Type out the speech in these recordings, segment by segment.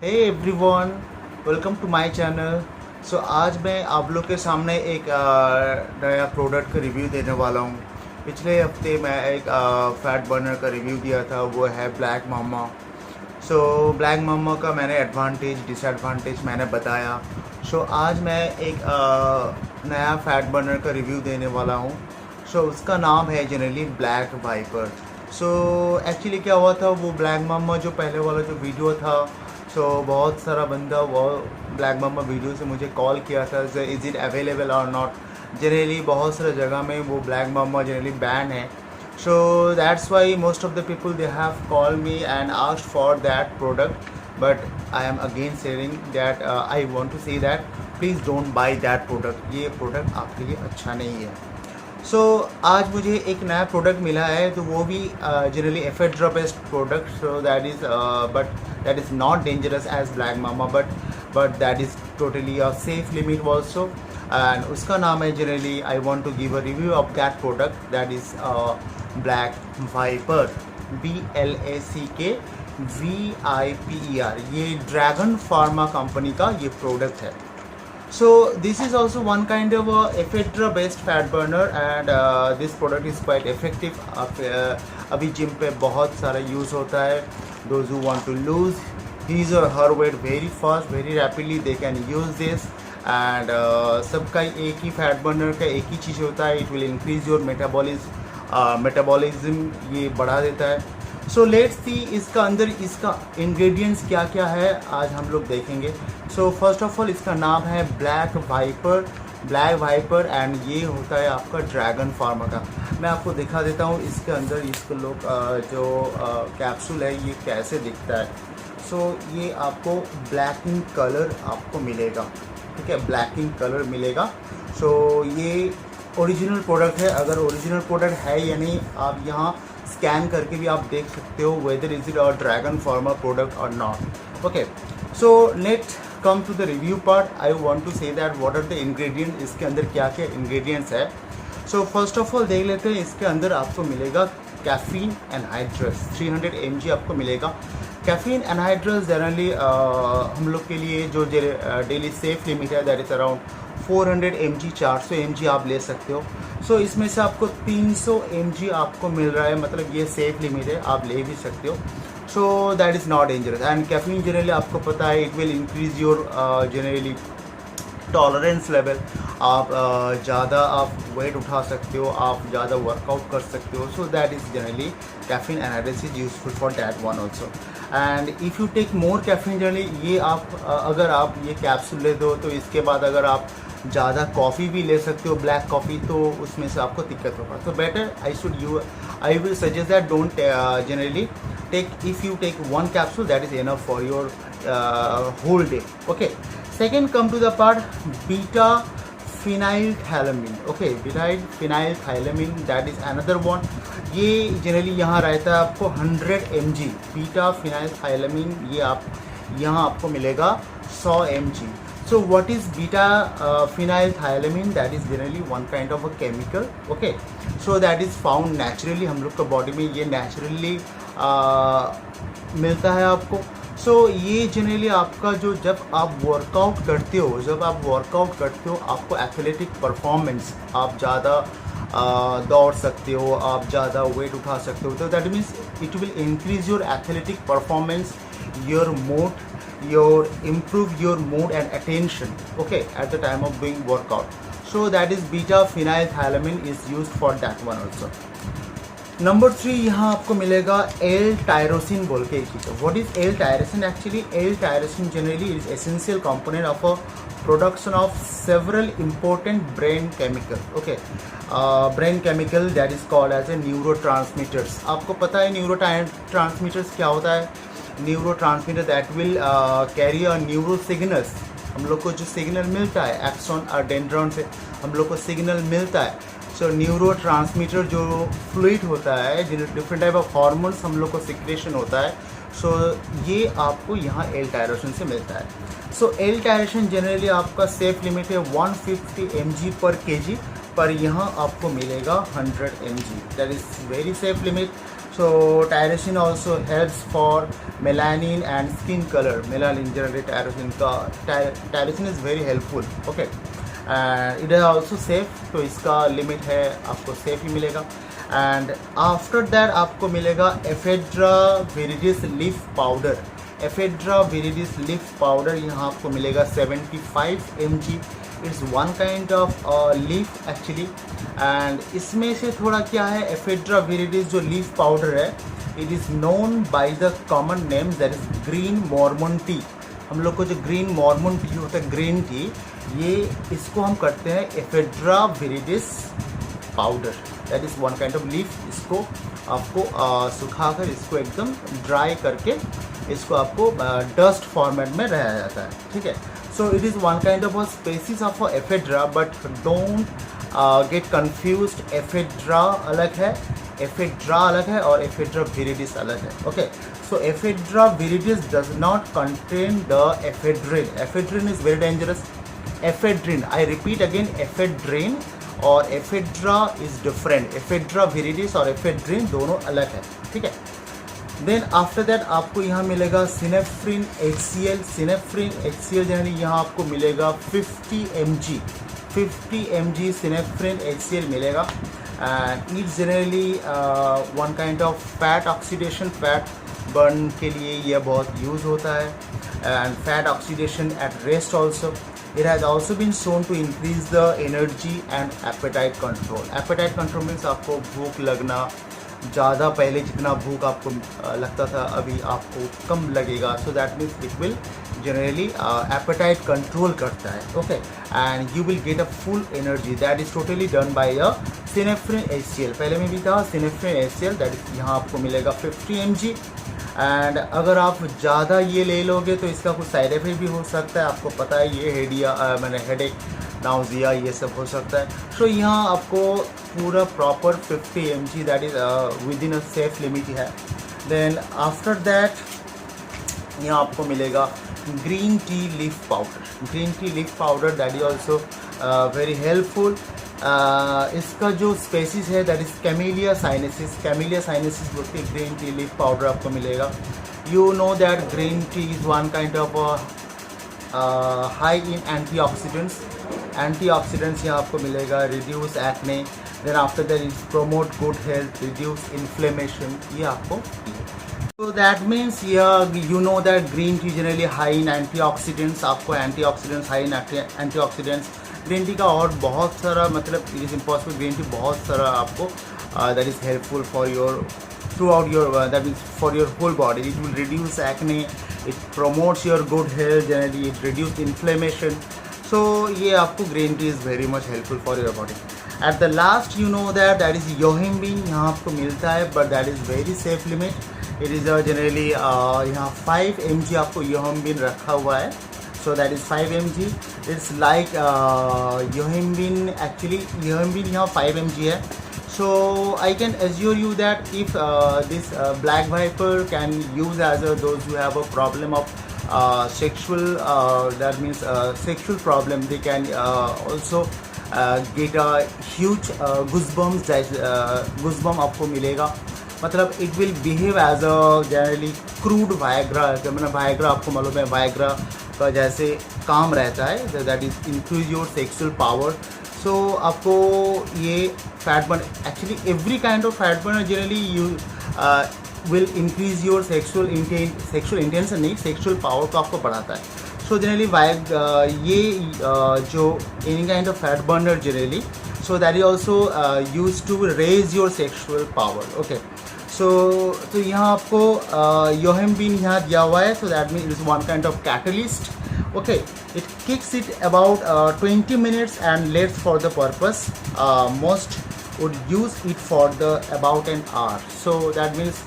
Hey everyone, welcome to my channel. So आज मैं आप लोग के सामने एक नया प्रोडक्ट का रिव्यू देने वाला हूँ। पिछले हफ्ते मैं एक फैट बर्नर का रिव्यू दिया था, वो है ब्लैक मामा। सो ब्लैक मामा का मैंने एडवांटेज डिसएडवांटेज मैंने बताया। सो आज मैं एक नया फैट बर्नर का रिव्यू देने वाला हूँ। सो उसका नाम है generally black viper. So actually क्या हुआ था, वो ब्लैक मामा जो पहले वाला जो वीडियो था, बहुत सारा बंदा वो ब्लैक मामा वीडियो से मुझे कॉल किया था, इज़ इट अवेलेबल और नॉट। जनरली बहुत सारे जगह में वो ब्लैक मामा जनरली बैन है। So that's why most of the people they have call me and asked for that product, but I am again saying that I want to say that please don't buy that product. ये product आपके लिए अच्छा नहीं है। आज मुझे एक नया प्रोडक्ट मिला है, तो वो भी generally ephedra based product. So that is but that is not dangerous as black mamba, but that is totally a safe limit also. And उसका नाम है generally I want to give a review of that product, that is black viper, BLACK VIPER। ये dragon pharma company का ये product है। So this is also one kind of a ephedra based fat burner, and this product is quite effective। अभी gym पे बहुत सारा use होता है। Those who want to lose his or her weight very fast, very rapidly, they can use this। and सबका एक ही fat burner का एक ही चीज़ होता है, it will increase your metabolism, ये बढ़ा देता है। सो लेट्स सी इसका अंदर इसका इंग्रेडिएंट्स क्या क्या है, आज हम लोग देखेंगे। सो फर्स्ट ऑफ ऑल इसका नाम है ब्लैक वाइपर एंड ये होता है आपका ड्रैगन फार्मा का। मैं आपको दिखा देता हूँ इसके अंदर इसको लोग जो कैप्सूल है ये कैसे दिखता है। सो ये आपको ब्लैकिंग कलर आपको मिलेगा, ठीक है, ब्लैकिंग कलर मिलेगा। सो ये ओरिजिनल प्रोडक्ट है। अगर ओरिजिनल प्रोडक्ट है या नहीं आप यहाँ स्कैन करके भी आप देख सकते हो, whether is it or dragon pharma product or not. Okay, so let come to the review part. I want to say that what are the ingredient, इसके अंदर क्या क्या इंग्रेडिएंट्स है। सो फर्स्ट ऑफ ऑल देख लेते हैं। इसके अंदर आपको मिलेगा कैफीन एनहाइड्रस, 300 mg आपको मिलेगा। कैफीन एनहाइड्रस जनरली हम लोग के लिए जो डेली सेफ लिमिट है that is around 400 mg, 400 mg आप ले सकते हो। सो इसमें से आपको 300 mg आपको मिल रहा है, मतलब ये सेफ लिमिट है, आप ले भी सकते हो। So that is not dangerous. And caffeine generally आपको पता है it will increase your generally tolerance level. आप ज़्यादा आप वेट उठा सकते हो, आप ज़्यादा वर्कआउट कर सकते हो। So that is generally caffeine analysis is useful for that one also. And if you take more caffeine generally ये आप अगर आप ये कैप्सूल ले दो तो इसके बाद अगर आप ज़्यादा कॉफ़ी भी ले सकते हो, ब्लैक कॉफ़ी, तो उसमें से आपको दिक्कत होगा। तो better I will suggest that don't generally take, if you take one capsule that is enough for your whole day। okay, second come to the part beta phenylthylamine। okay, beta phenylthylamine that is another one। ये generally यहाँ रहता है आपको 100 mg beta phenylthylamine, ये आप यहाँ आपको मिलेगा 100 mg। So what is beta phenylthylamine? That is generally one kind of a chemical। okay, so that is found naturally, हम लोग का बॉडी में ये नेचुरली मिलता है आपको। सो ये जनरली आपका जो जब आप वर्कआउट करते हो आपको एथलेटिक परफॉर्मेंस, आप ज़्यादा दौड़ सकते हो, आप ज़्यादा वेट उठा सकते हो, तो that means it will increase your athletic performance, your mood, improve your mood and attention, okay, at the time of doing workout। so that is beta phenylthylamine is used for that one also। Number 3 यहाँ आपको मिलेगा L tyrosine बोल के एक चीज़। What is L tyrosine? Actually L tyrosine generally is essential component of a production of several important brain chemical. Okay, brain chemical that is called as a neurotransmitters. आपको पता है neurotransmitters क्या होता है? Neurotransmitter that will carry a neuro signals. हम लोग को जो सिग्नल मिलता है एक्सॉन और डेंड्रॉन से हम लोग को सिग्नल मिलता है। सो न्यूरो ट्रांसमीटर जो फ्लूइड होता है, डिफरेंट टाइप ऑफ हार्मोन्स हम लोग को सिक्रेशन होता है। सो ये आपको यहाँ एल टायरोसिन से मिलता है। सो एल टायरोसिन जनरली आपका सेफ लिमिट है 150 mg पर kg, पर यहाँ आपको मिलेगा 100 mg, that is very safe limit. So tyrosine also helps for melanin and skin color. Melanin generally tyrosine is very helpful. Okay, and it is also safe. तो इसका limit है, आपको सेफ ही मिलेगा. एंड आफ्टर दैट आपको मिलेगा ephedra viridis leaf powder. Ephedra viridis leaf powder यहाँ आपको मिलेगा 75 mg. It's one kind of leaf actually. And इसमें से थोड़ा क्या है, एफेड्रा विरिडिस जो लीफ पाउडर है, it is known by the common name that is green Mormon tea. हम लोग को जो ग्रीन मॉर्मन टी होता है, ग्रीन टी, ये इसको हम करते हैं ephedra viridis powder. That is one kind of leaf. इसको आपको सुखाकर इसको एकदम ड्राई करके इसको आपको डस्ट फॉर्मेट में रहा जाता है. ठीक है. So it is one kind of a species of a ephedra, but don't get confused. Ephedra अलग है, ephedra अलग है और ephedra viridis अलग है. Okay, so ephedra viridis does not contain the ephedrine. Ephedrine is very dangerous. Ephedrine, I repeat again, ephedrine और ephedra is different. Ephedra viridis और ephedrine दोनों अलग है. ठीक है. देन आफ्टर दैट आपको यहाँ मिलेगा सिनेफ्रिन HCl. सिनेफ्रिन HCl जनरली यहाँ आपको मिलेगा 50 mg सिनेफ्रिन HCl मिलेगा. And it generally one kind of fat oxidation, fat burn के लिए यह बहुत यूज़ होता है. And fat oxidation at rest also. It has also been shown to increase the energy and appetite control. Appetite control means आपको भूख लगना, ज़्यादा पहले जितना भूख आपको लगता था अभी आपको कम लगेगा. So that means it will generally appetite control करता है. Okay, and you will get a full energy. That is totally done by a synephrine HCl. पहले में भी था सिनेफ्रिन HCl. दैट इज यहाँ आपको मिलेगा 50 mg. एंड अगर आप ज़्यादा ये ले लोगे तो इसका कुछ साइड इफेक्ट भी हो सकता है. आपको पता है ये हेडेक, नाउजिया, ये सब हो सकता है. सो यहाँ आपको पूरा proper 50 mg that is with in a safe limit है. देन आफ्टर दैट यहाँ आपको मिलेगा green tea leaf powder. Green tea leaf powder that is also very helpful. इसका जो स्पेसिस है that is camellia sinensis. Camellia sinensis बोल के green tea leaf powder आपको मिलेगा. You know that green T is one kind of high in antioxidants. Antioxidants यहाँ आपको मिलेगा. Reduce acne. Then after that is promote good health, reduce inflammation. ये आपको तो that means you know that green tea generally high in antioxidants. आपको antioxidants, high in antioxidants. Green tea का और बहुत सारा मतलब it is impossible. Green tea बहुत सारा आपको that is helpful for your throughout your that means for your whole body. It will reduce acne, it promotes your good health, generally it reduce inflammation. So ये आपको green tea is very much helpful for your body. At the last you know that is yohimbine. यहाँ आपको मिलता है but that is very safe limit. It is generally यहाँ 5 mg आपको yohimbine रखा हुआ है. So that is 5 mg. It's like yohimbine, actually yohimbine यहाँ 5 mg है. So I can assure you that if this black viper can use as those who have a problem of sexual, that means sexual problem, they can also get a huge goosebumps. Goosebump आपको मिलेगा. मतलब it will behave as a generally crude Viagra. मतलब Viagra आपको मालूम है Viagra का जैसे काम रहता है. that is increase your sexual power. So आपको ये fat burn, actually every kind of fat burn generally you will increase your sexual intention नहीं, सेक्सुअल पावर को आपको बढ़ाता है. सो जनरली ये जो any kind of fat burner generally, so that is also use to raise your sexual power. Okay, so तो यहाँ आपको योहिम्बिन यहाँ दिया हुआ है. So that mean it is one kind of catalyst. Okay, it kicks it about 20 minutes and lasts for the purpose. Most would use it for the about an hour. So that means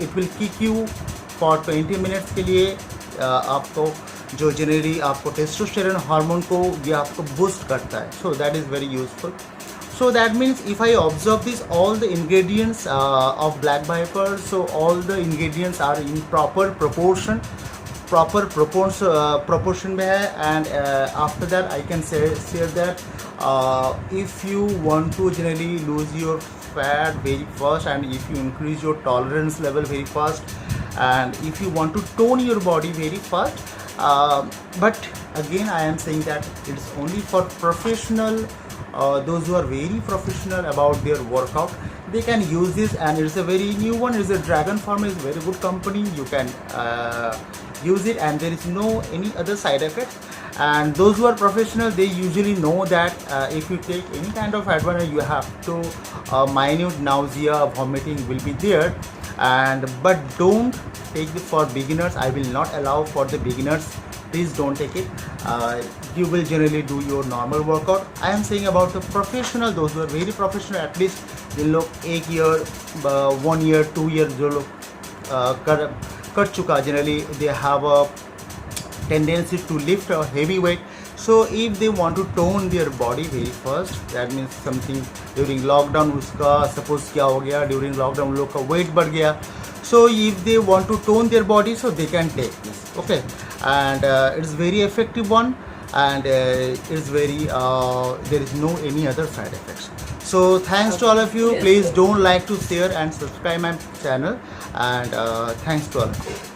it will kick you for 20 minutes के लिए आपको जो generally आपको testosterone hormone को ये आपको boost करता है. So that is very useful. So that means if I observe this, all the ingredients of Black Viper, so all the ingredients are in proper proportion. Proper proportion में है. And after that I can say that if you want to generally lose your fat very fast, and if you increase your tolerance level very fast, and if you want to tone your body very fast. But again, I am saying that it's only for professional, those who are very professional about their workout, they can use this, and it's a very new one. It's a Dragon Pharma, is a very good company. You can use it, and there is no any other side effects. And those who are professional, they usually know that if you take any kind of advantage, you have to minute nausea, vomiting will be there. And but don't take it for beginners. I will not allow for the beginners. Please don't take it. You will generally do your normal workout. I am saying about the professional, those who are very professional, at least जिन लोग 1 year, 1 year, 2 year जो लोग कर चुका, generally they have a tendency to lift a heavy weight. So if they want to tone their body very first, that means something during lockdown, उसका suppose क्या हो गया, during lockdown उन लोग का weight बढ़ गया. So if they want to tone their body, so they can take this, okay. And it's very effective one, and it's very there is no any other side effects. So thanks to all of you. Please don't like to share and subscribe my channel, and thanks to all of you.